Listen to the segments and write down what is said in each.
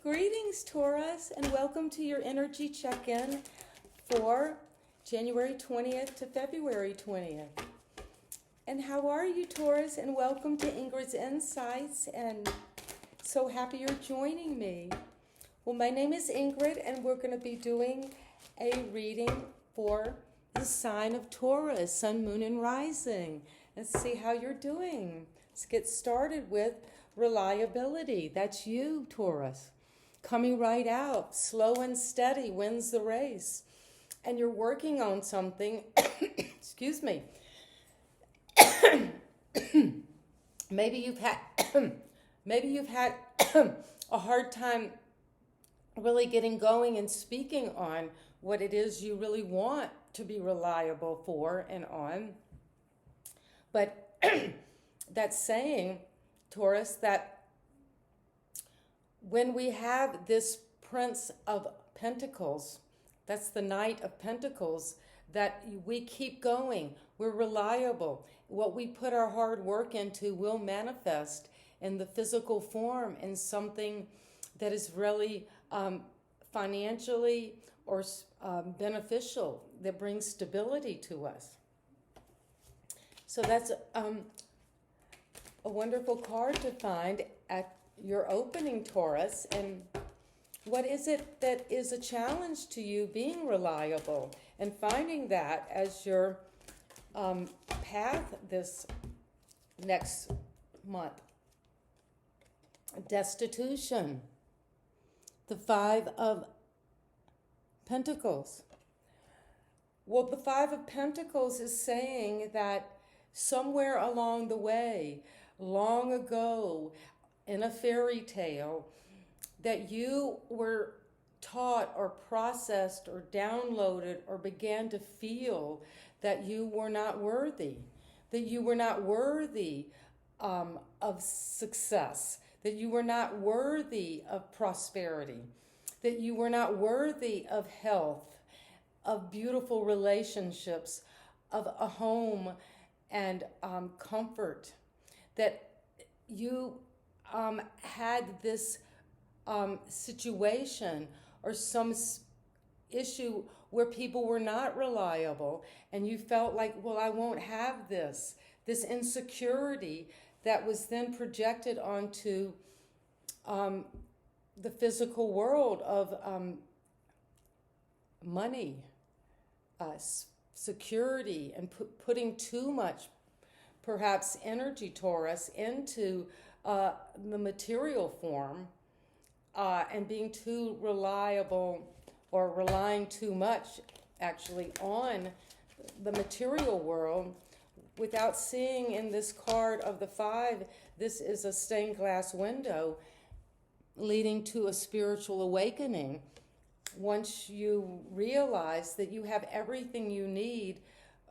Greetings, Taurus, and welcome to your energy check-in for January 20th to February 20th. And how are you, Taurus? And welcome to Ingrid's Insights, and so happy you're joining me. Well, my name is Ingrid, and we're going to be doing a reading for the sign of Taurus, Sun, Moon, and Rising. Let's see how you're doing. Let's get started with reliability. That's you, Taurus. Coming right out, slow and steady wins the race. And you're working on something, excuse me. maybe you've had a hard time really getting going and speaking on what it is you really want to be reliable for and on. But that's saying, Taurus, that when we have this Prince of Pentacles, that's the Knight of Pentacles, that we keep going, we're reliable. What we put our hard work into will manifest in the physical form in something that is really financially or beneficial, that brings stability to us. So that's a wonderful card to find at your opening, Taurus. And what is it that is a challenge to you being reliable and finding that as your path this next month? Destitution. The Five of Pentacles. Well, the Five of Pentacles is saying that somewhere along the way, long ago, in a fairy tale, that you were taught or processed or downloaded or began to feel that you were not worthy, that you were not worthy of success, that you were not worthy of prosperity, that you were not worthy of health, of beautiful relationships, of a home and comfort, that you had this situation or some issue where people were not reliable, and you felt like, well, I won't have this insecurity that was then projected onto the physical world of money, security, and putting too much, perhaps, energy, Taurus, into the material form, and being too reliable or relying too much actually on the material world without seeing in this card of the Five, this is a stained glass window leading to a spiritual awakening. Once you realize that you have everything you need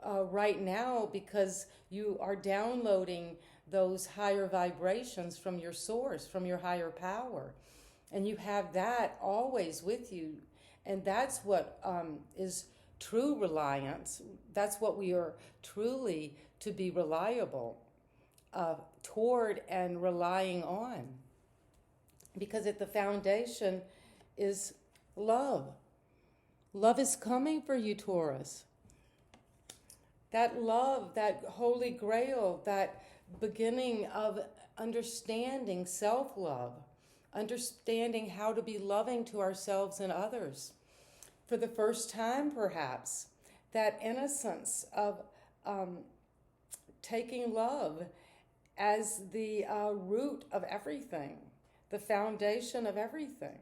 right now because you are downloading those higher vibrations from your source, from your higher power. And you have that always with you. And that's what is true reliance. That's what we are truly to be reliable toward and relying on. Because at the foundation is love. Love is coming for you, Taurus. That love, that holy grail, that beginning of understanding self-love, understanding how to be loving to ourselves and others. For the first time, perhaps, that innocence of taking love as the root of everything, the foundation of everything.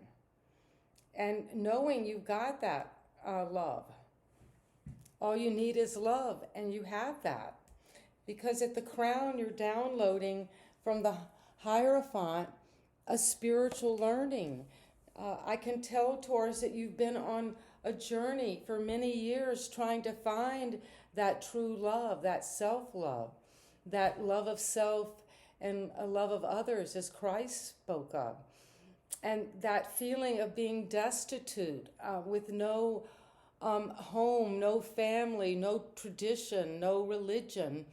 And knowing you've got that love. All you need is love, and you have that. Because at the crown, you're downloading from the Hierophant a spiritual learning. I can tell, Taurus, that you've been on a journey for many years trying to find that true love, that self-love, that love of self and a love of others, as Christ spoke of. And that feeling of being destitute, with no home, no family, no tradition, no religion,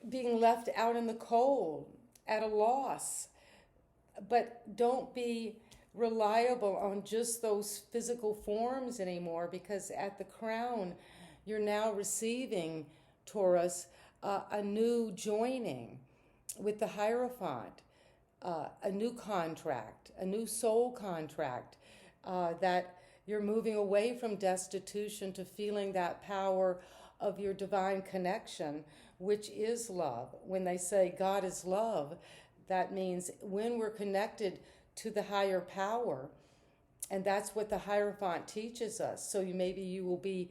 being left out in the cold, at a loss, but don't be reliable on just those physical forms anymore, because at the crown, you're now receiving, Taurus, a new joining with the Hierophant, a new contract, a new soul contract, that you're moving away from destitution to feeling that power of your divine connection, which is love. When they say God is love, that means when we're connected to the higher power, and that's what the Hierophant teaches us. So maybe you will be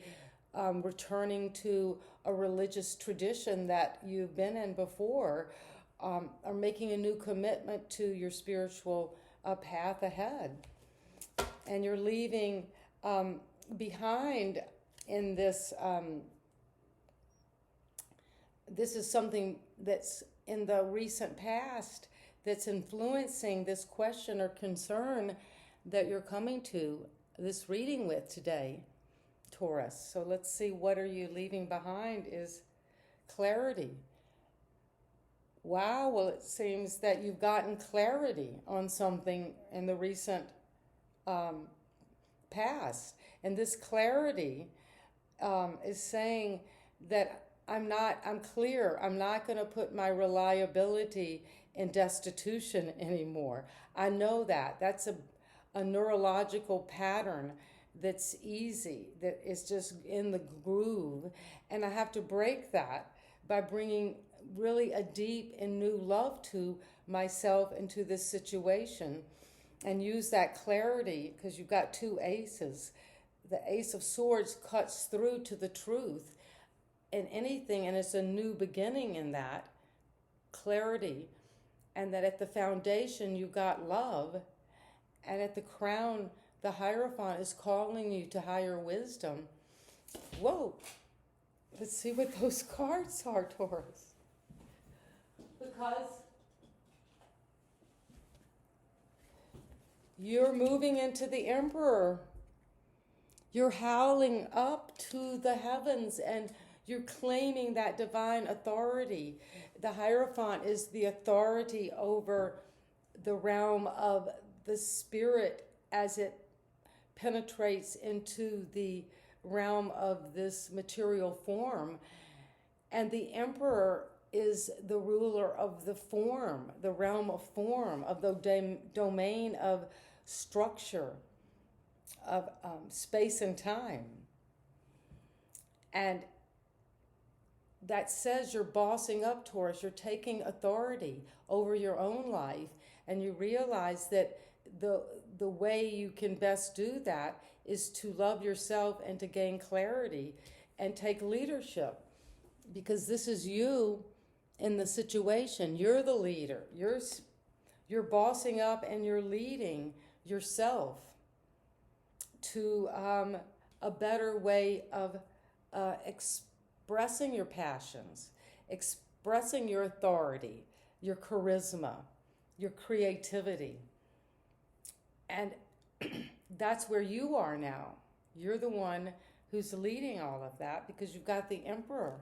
returning to a religious tradition that you've been in before, or making a new commitment to your spiritual path ahead. And you're leaving behind in this, this is something that's in the recent past that's influencing this question or concern that you're coming to this reading with today, Taurus. So let's see, what are you leaving behind is clarity. Wow, well, it seems that you've gotten clarity on something in the recent past. And this clarity is saying that I'm clear. I'm not going to put my reliability in destitution anymore. I know that. That's a neurological pattern that's easy, that is just in the groove. And I have to break that by bringing really a deep and new love to myself and to this situation, and use that clarity, because you've got two aces. The Ace of Swords cuts through to the truth in anything, and it's a new beginning in that clarity. And that at the foundation you got love, and at the crown the Hierophant is calling you to higher wisdom. Whoa, let's see what those cards are, Taurus. Because you're moving into the Emperor. You're howling up to the heavens, and you're claiming that divine authority. The Hierophant is the authority over the realm of the spirit as it penetrates into the realm of this material form. And the Emperor is the ruler of the form, the realm of form, of the domain of structure, of space and time. And that says you're bossing up, Taurus. You're taking authority over your own life, and you realize that the way you can best do that is to love yourself and to gain clarity and take leadership, because this is you in the situation. You're the leader. You're bossing up, and you're leading yourself to a better way of expressing your passions, expressing your authority, your charisma, your creativity. And that's where you are now. You're the one who's leading all of that, because you've got the Emperor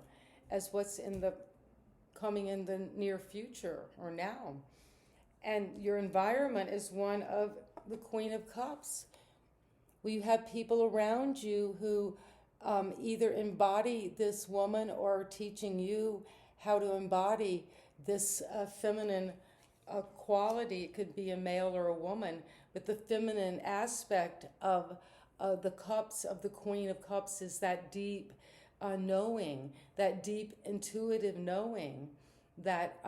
as what's coming in the near future or now. And your environment is one of the Queen of Cups. Well, you have people around you who either embody this woman or are teaching you how to embody this feminine quality. It could be a male or a woman, but the feminine aspect of the cups, of the Queen of Cups, is that deep knowing, that deep intuitive knowing that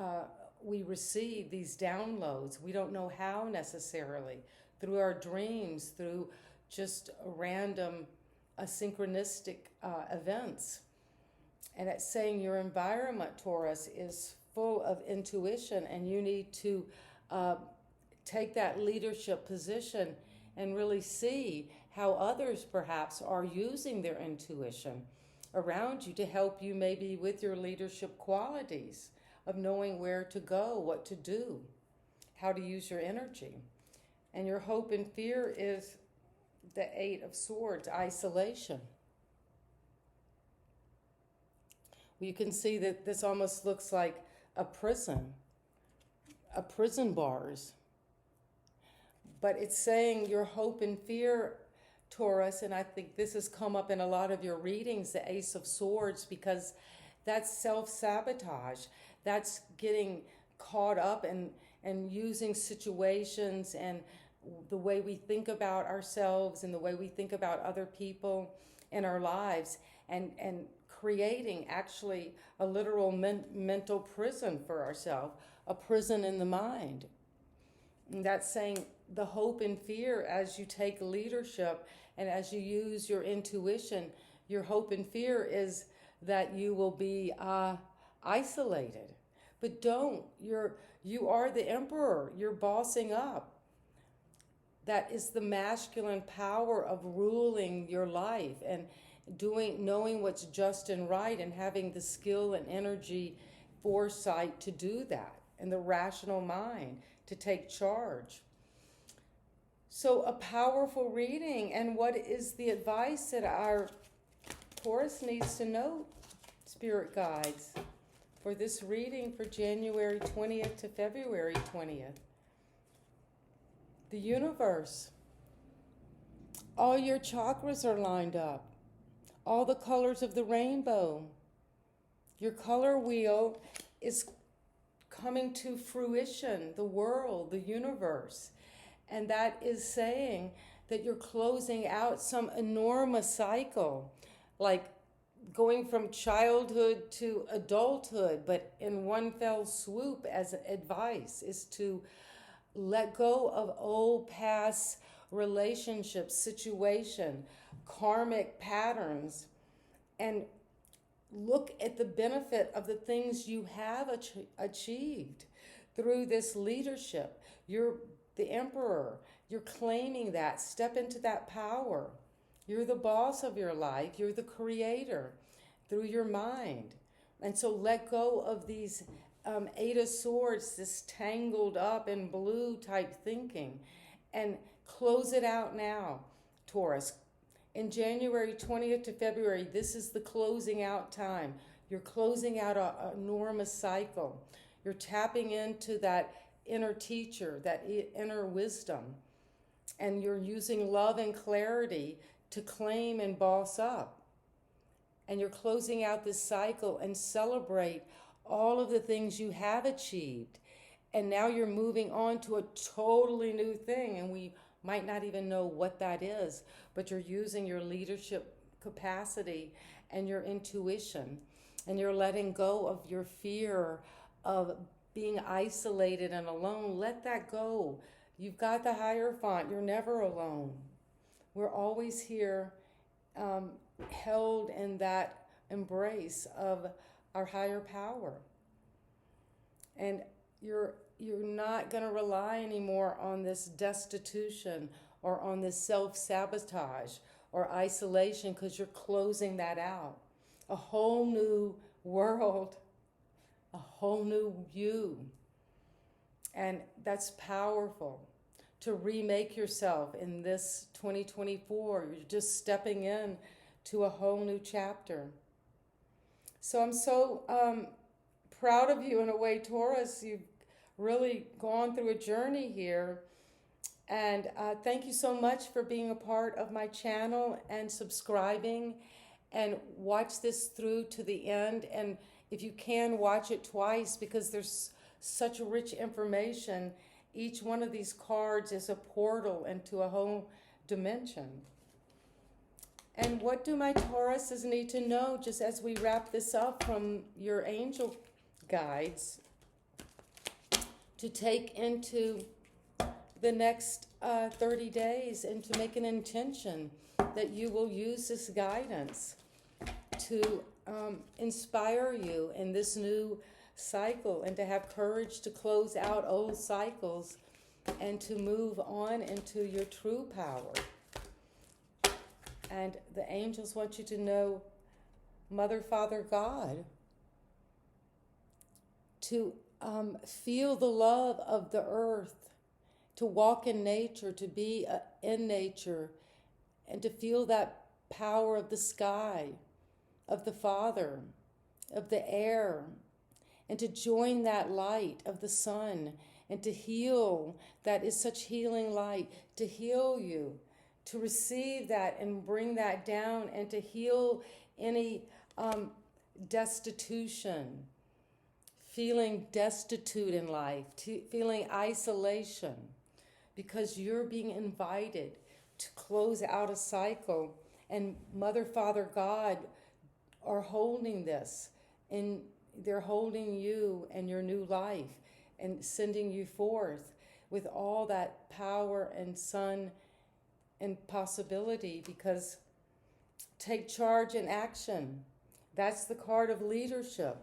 we receive these downloads. We don't know how necessarily, through our dreams, through just random synchronistic events. And it's saying your environment, Taurus, is full of intuition, and you need to take that leadership position and really see how others perhaps are using their intuition around you to help you, maybe with your leadership qualities of knowing where to go, what to do, how to use your energy. And your hope and fear is the Eight of Swords, isolation. You can see that this almost looks like a prison bars. But it's saying your hope and fear, Taurus, and I think this has come up in a lot of your readings, the Ace of Swords, because that's self-sabotage. That's getting caught up and using situations and the way we think about ourselves and the way we think about other people in our lives, and creating actually a literal mental prison for ourselves, a prison in the mind. And that's saying the hope and fear as you take leadership and as you use your intuition, your hope and fear is that you will be isolated. But don't. You are the emperor. You're bossing up. That is the masculine power of ruling your life and knowing what's just and right, and having the skill and energy, foresight to do that, and the rational mind to take charge. So a powerful reading. And what is the advice that our Taurus needs to know, spirit guides, for this reading for January 20th to February 20th? The universe. All your chakras are lined up. All the colors of the rainbow. Your color wheel is coming to fruition, the world, the universe. And that is saying that you're closing out some enormous cycle, like going from childhood to adulthood, but in one fell swoop. As advice is to let go of old past relationships, situation, karmic patterns, and look at the benefit of the things you have achieved through this leadership. You're the emperor. You're claiming that. Step into that power. You're the boss of your life. You're the creator through your mind. And so let go of these Eight of Swords, this tangled up in blue type thinking, and close it out now, Taurus. In January 20th to February, this is the closing out time. You're closing out an enormous cycle. You're tapping into that inner teacher, that inner wisdom, and you're using love and clarity to claim and boss up. And you're closing out this cycle and celebrate all of the things you have achieved. And now you're moving on to a totally new thing, and we might not even know what that is, but you're using your leadership capacity and your intuition, and you're letting go of your fear of being isolated and alone. Let that go. You've got the Hierophant. You're never alone. We're always here, held in that embrace of our higher power. And you're not going to rely anymore on this destitution or on this self-sabotage or isolation, because you're closing that out. A whole new world, a whole new you. And that's powerful to remake yourself in this 2024. You're just stepping in to a whole new chapter. So I'm so proud of you in a way, Taurus. You've really gone through a journey here. And thank you so much for being a part of my channel and subscribing, and watch this through to the end. And if you can, watch it twice, because there's such rich information. Each one of these cards is a portal into a whole dimension. And what do my Tauruses need to know, just as we wrap this up, from your angel guides to take into the next 30 days, and to make an intention that you will use this guidance to inspire you in this new cycle, and to have courage to close out old cycles and to move on into your true power. And the angels want you to know Mother, Father, God, to feel the love of the earth, to walk in nature, to be in nature, and to feel that power of the sky, of the Father, of the air, and to join that light of the sun and to heal. That is such healing light, to heal you, to receive that and bring that down, and to heal any destitution, feeling destitute in life, feeling isolation, because you're being invited to close out a cycle. And Mother, Father, God are holding this, and they're holding you and your new life and sending you forth with all that power and sun and possibility, because take charge and action. That's the card of leadership.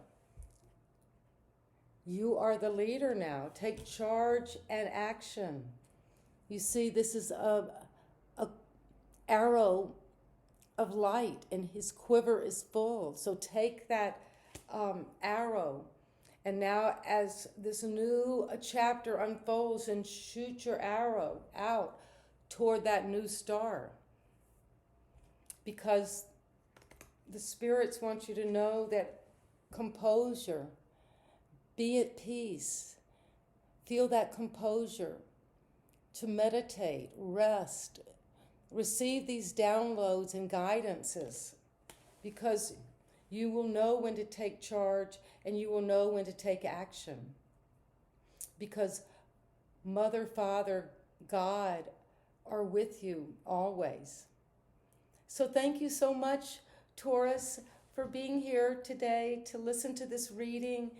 You are the leader now. Take charge and action. You see, this is a arrow of light, and his quiver is full. So take that arrow, and now as this new chapter unfolds, and shoot your arrow out toward that new star, because the spirits want you to know that composure, be at peace, feel that composure, to meditate, rest, receive these downloads and guidances, because you will know when to take charge and you will know when to take action, because Mother, Father, God are with you always. So thank you so much, Taurus, for being here today to listen to this reading.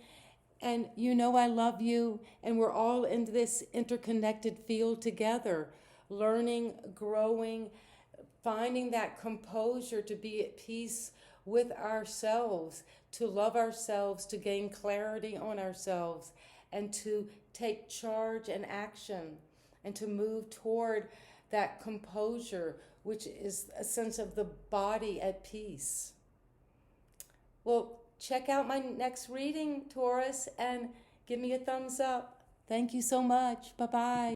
And you know I love you, and we're all in this interconnected field together, learning, growing, finding that composure to be at peace with ourselves, to love ourselves, to gain clarity on ourselves, and to take charge and action, and to move toward that composure, which is a sense of the body at peace. Well, check out my next reading, Taurus, and give me a thumbs up. Thank you so much. Bye-bye.